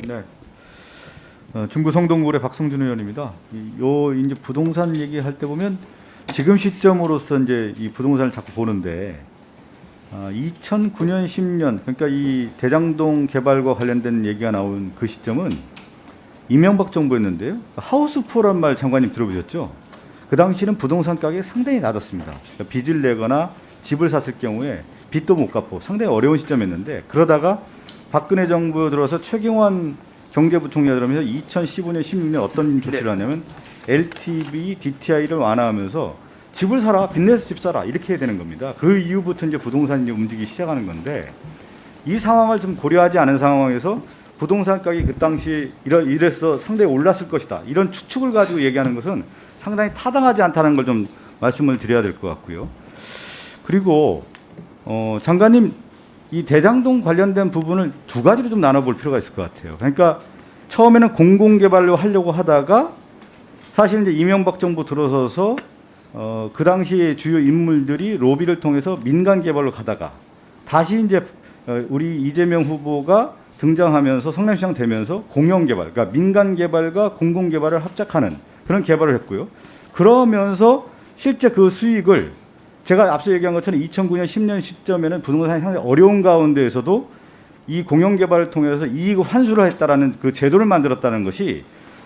네. 중구 성동구의 박성준 의원입니다. 이제 부동산 얘기할 때 보면 지금 시점으로서 이제 이 부동산을 자꾸 보는데 2009년 10년 그러니까 이 대장동 개발과 관련된 얘기가 나온 그 시점은 이명박 정부였는데요. 하우스포란 말 장관님 들어보셨죠? 그 당시는 부동산 가격이 상당히 낮았습니다. 그러니까 빚을 내거나 집을 샀을 경우에 빚도 못 갚고 상당히 어려운 시점이었는데 그러다가 박근혜 정부 들어서 최경환 경제부총리가 들어오면서 2015년 16년 어떤 조치를 하냐면 LTV, DTI를 완화하면서 집을 사라, 빚내서 집 사라 이렇게 해야 되는 겁니다. 그 이후부터 이제 부동산이 움직이기 시작하는 건데 이 상황을 좀 고려하지 않은 상황에서 부동산 가격이 그 당시 이래서 상당히 올랐을 것이다. 이런 추측을 가지고 얘기하는 것은 상당히 타당하지 않다는 걸 좀 말씀을 드려야 될 것 같고요. 그리고 장관님 이 대장동 관련된 부분을 두 가지로 좀 나눠볼 필요가 있을 것 같아요. 그러니까 처음에는 공공개발로 하려고 하다가 사실 이제 이명박 정부 들어서서 그 당시 주요 인물들이 로비를 통해서 민간 개발로 가다가 다시 이제 우리 이재명 후보가 등장하면서 성남시장 되면서 공영개발, 그러니까 민간 개발과 공공 개발을 합작하는 그런 개발을 했고요. 그러면서 실제 그 수익을 제가 앞서 얘기한 것처럼 2009년 10년 시점에는 부동산이 상당히 어려운 가운데에서도 이 공영개발을 통해서 이익을 환수를 했다라는 그 제도를 만들었다는 것이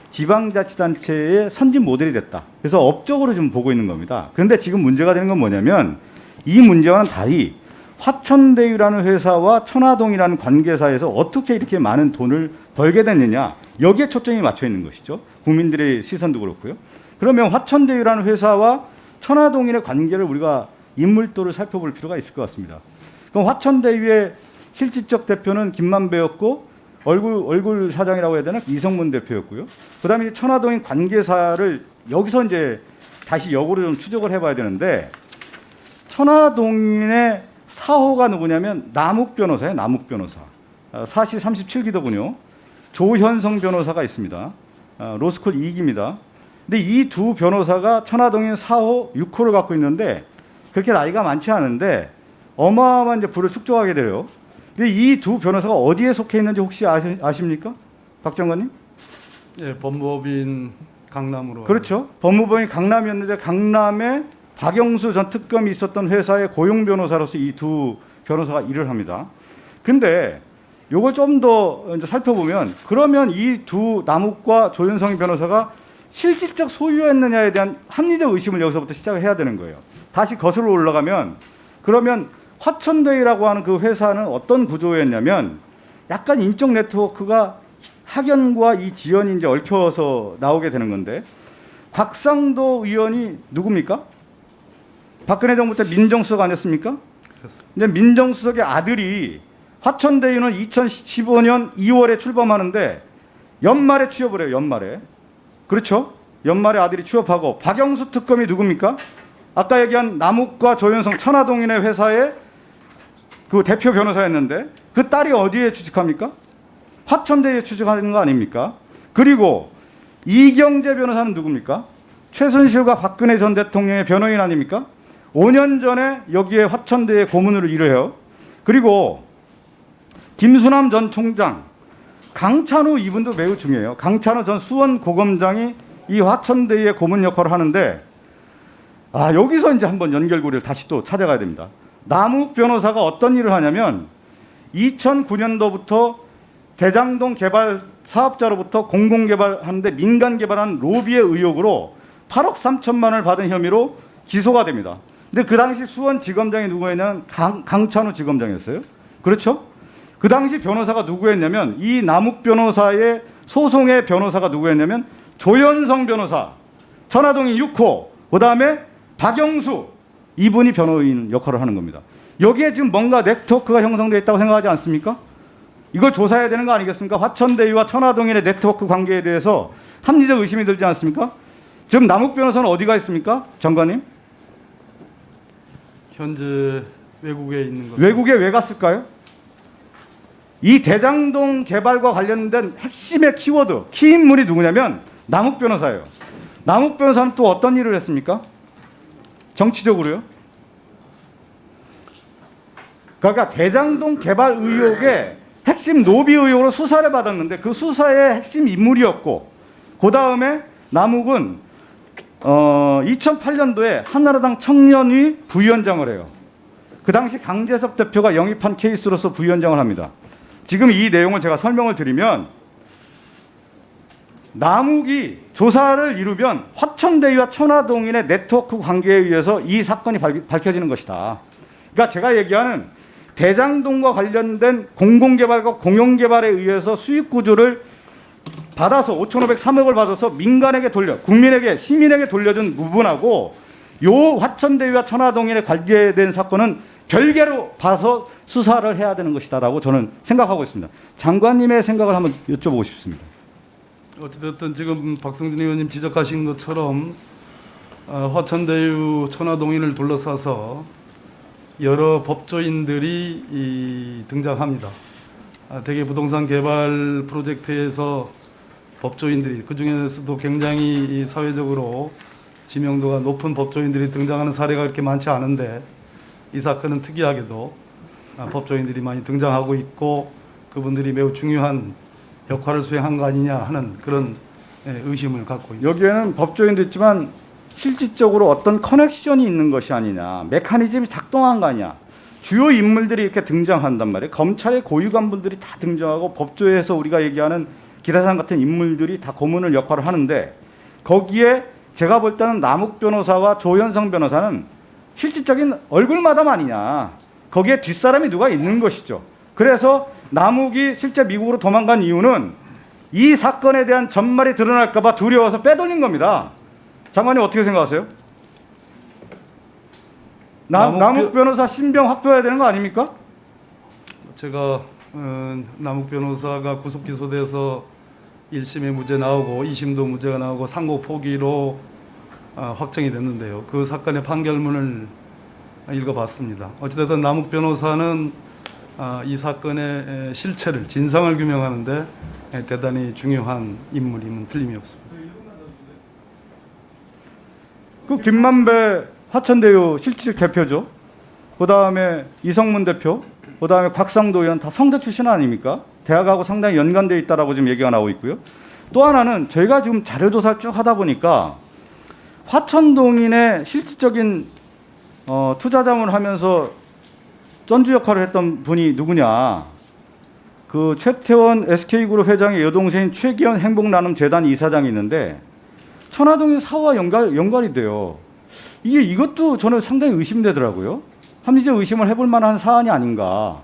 지방자치단체의 선진 모델이 됐다. 그래서 업적으로 좀 보고 있는 겁니다. 그런데 지금 문제가 되는 건 뭐냐면 이 문제와는 달리 화천대유라는 회사와 천화동이라는 관계사에서 어떻게 이렇게 많은 돈을 벌게 됐느냐 여기에 초점이 맞춰 있는 것이죠. 국민들의 시선도 그렇고요. 그러면 화천대유라는 회사와 천화동인의 관계를 우리가 인물도를 살펴볼 필요가 있을 것 같습니다. 그럼 화천대유의 실질적 대표는 김만배였고 얼굴 사장이라고 해야 되나 이성문 대표였고요. 그다음에 천화동인 관계사를 여기서 이제 다시 역으로 좀 추적을 해봐야 되는데 천화동인의 사호가 누구냐면 남욱 변호사예요. 남욱 변호사. 사시 37기더군요. 조현성 변호사가 있습니다. 로스쿨 2기입니다. 근데 이 두 변호사가 천화동인 4호, 6호를 갖고 있는데 그렇게 나이가 많지 않은데 어마어마한 이제 부를 축적하게 돼요. 근데 이 두 변호사가 어디에 속해 있는지 혹시 아십니까? 박 장관님? 예, 법무법인 강남으로. 그렇죠. 법무법인 강남이었는데 강남에 박영수 전 특검이 있었던 회사의 고용 변호사로서 이 두 변호사가 일을 합니다. 근데 요걸 좀 더 살펴보면 그러면 이 두 남욱과 조윤성 변호사가 실질적 소유였느냐에 대한 합리적 의심을 여기서부터 시작을 해야 되는 거예요. 다시 거슬러 올라가면 그러면 화천대유라고 하는 그 회사는 어떤 구조였냐면 약간 인적 네트워크가 학연과 이 지연이 이제 얽혀서 나오게 되는 건데 곽상도 의원이 누굽니까? 박근혜 정부 때 민정수석 아니었습니까? 그렇습니다. 근데 민정수석의 아들이 화천대유는 2015년 2월에 출범하는데 연말에 취업을 해요. 연말에. 그렇죠? 연말에 아들이 취업하고 박영수 특검이 누굽니까? 아까 얘기한 남욱과 조현성 천화동인의 회사의 그 대표 변호사였는데 그 딸이 어디에 취직합니까? 화천대유에 취직하는 거 아닙니까? 그리고 이경재 변호사는 누굽니까? 최순실과 박근혜 전 대통령의 변호인 아닙니까? 5년 전에 여기에 화천대유에 고문으로 일을 해요. 그리고 김수남 전 총장, 강찬우 이분도 매우 중요해요. 강찬우 전 수원고검장이 이 화천대유의 고문 역할을 하는데 여기서 이제 한번 연결고리를 다시 또 찾아가야 됩니다. 남욱 변호사가 어떤 일을 하냐면 2009년도부터 대장동 개발 사업자로부터 공공개발하는데 민간개발한 로비의 의혹으로 8억 3천만 원을 받은 혐의로 기소가 됩니다. 근데 그 당시 수원지검장이 누구였냐면 강찬우 지검장이었어요. 그렇죠? 그 당시 변호사가 누구였냐면 이 남욱 변호사의 소송의 변호사가 누구였냐면 조현성 변호사, 천화동인 6호, 그 다음에 박영수 이분이 변호인 역할을 하는 겁니다. 여기에 지금 뭔가 네트워크가 형성되어 있다고 생각하지 않습니까? 이걸 조사해야 되는 거 아니겠습니까? 화천대유와 천화동인의 네트워크 관계에 대해서 합리적 의심이 들지 않습니까? 지금 남욱 변호사는 어디가 있습니까? 장관님? 현재 외국에 있는 것. 외국에 왜 갔을까요? 이 대장동 개발과 관련된 핵심의 키워드, 키인물이 누구냐면 남욱 변호사예요. 남욱 변호사는 또 어떤 일을 했습니까? 정치적으로요. 그러니까 대장동 개발 의혹에 핵심 노비 의혹으로 수사를 받았는데 그 수사의 핵심 인물이었고 그 다음에 남욱은 2008년도에 한나라당 청년위 부위원장을 해요. 그 당시 강재섭 대표가 영입한 케이스로서 부위원장을 합니다. 지금 이 내용을 제가 설명을 드리면 남욱이 조사를 이루면 화천대유와 천화동인의 네트워크 관계에 의해서 이 사건이 밝혀지는 것이다. 그러니까 제가 얘기하는 대장동과 관련된 공공개발과 공영개발에 의해서 수익구조를 받아서 5,503억을 받아서 민간에게 국민에게 시민에게 돌려준 부분하고 요 화천대유와 천화동인에 관계된 사건은 별개로 봐서 수사를 해야 되는 것이다라고 저는 생각하고 있습니다. 장관님의 생각을 한번 여쭤보고 싶습니다. 어찌됐든 지금 박성준 의원님 지적하신 것처럼 화천대유 천화동인을 둘러싸서 여러 법조인들이 등장합니다. 대개 부동산 개발 프로젝트에서 법조인들이 그중에서도 굉장히 사회적으로 지명도가 높은 법조인들이 등장하는 사례가 그렇게 많지 않은데 이 사건은 특이하게도 법조인들이 많이 등장하고 있고 그분들이 매우 중요한 역할을 수행한 거 아니냐 하는 그런 의심을 갖고 있습니다. 여기에는 법조인도 있지만 실질적으로 어떤 커넥션이 있는 것이 아니냐, 메커니즘이 작동한 거 아니냐. 주요 인물들이 이렇게 등장한단 말이에요. 검찰의 고위관분들이 다 등장하고 법조에서 우리가 얘기하는 기라상 같은 인물들이 다 고문을 역할을 하는데 거기에 제가 볼 때는 남욱 변호사와 조현성 변호사는 실질적인 얼굴마담 아니냐. 거기에 뒷사람이 누가 있는 것이죠. 그래서 남욱이 실제 미국으로 도망간 이유는 이 사건에 대한 전말이 드러날까 봐 두려워서 빼돌린 겁니다. 장관님 어떻게 생각하세요? 남욱 변호사 신병 확보해야 되는 거 아닙니까? 제가 남욱 변호사가 구속 기소돼서 1심에 무죄 나오고 2심도 무죄가 나오고 상고 포기로 확정이 됐는데요. 그 사건의 판결문을 읽어봤습니다. 어찌됐든 남욱 변호사는 이 사건의 실체를 진상을 규명하는데 대단히 중요한 인물임은 틀림이 없습니다. 그 김만배 화천대유 실질적 대표죠. 그 다음에 이성문 대표, 그 다음에 곽상도 의원 다 성대 출신 아닙니까? 대학하고 상당히 연관되어 있다라고 지금 얘기가 나오고 있고요. 또 하나는 저희가 지금 자료조사를 쭉 하다 보니까 화천동인의 실질적인 투자자문을 하면서 전주 역할을 했던 분이 누구냐? 그 최태원 SK그룹 회장의 여동생인 최기현 행복나눔재단 이사장이 있는데 천화동인 사후와 연관이 돼요. 이것도 저는 상당히 의심되더라고요. 합리적 의심을 해볼 만한 사안이 아닌가.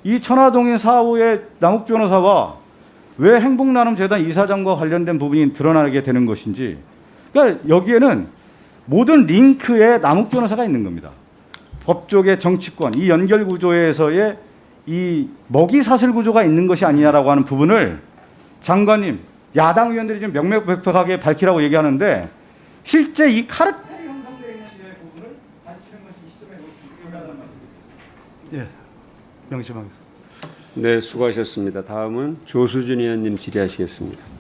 이 천화동인 사후의 남욱 변호사와 왜 행복나눔재단 이사장과 관련된 부분이 드러나게 되는 것인지. 그러니까 여기에는 모든 링크에 남욱 변호사가 있는 겁니다. 법조계 정치권 이 연결 구조에서의 이 먹이 사슬 구조가 있는 것이 아니냐라고 하는 부분을 장관님, 야당 의원들이 지금 명명백백하게 밝히라고 얘기하는데 실제 이 카르텔이 형성되어 있는 부분을 밝히는 것이 이 시점에 중요하다는 말씀입니다. 예, 명심하겠습니다. 네, 수고하셨습니다. 다음은 조수진 의원님 질의하시겠습니다.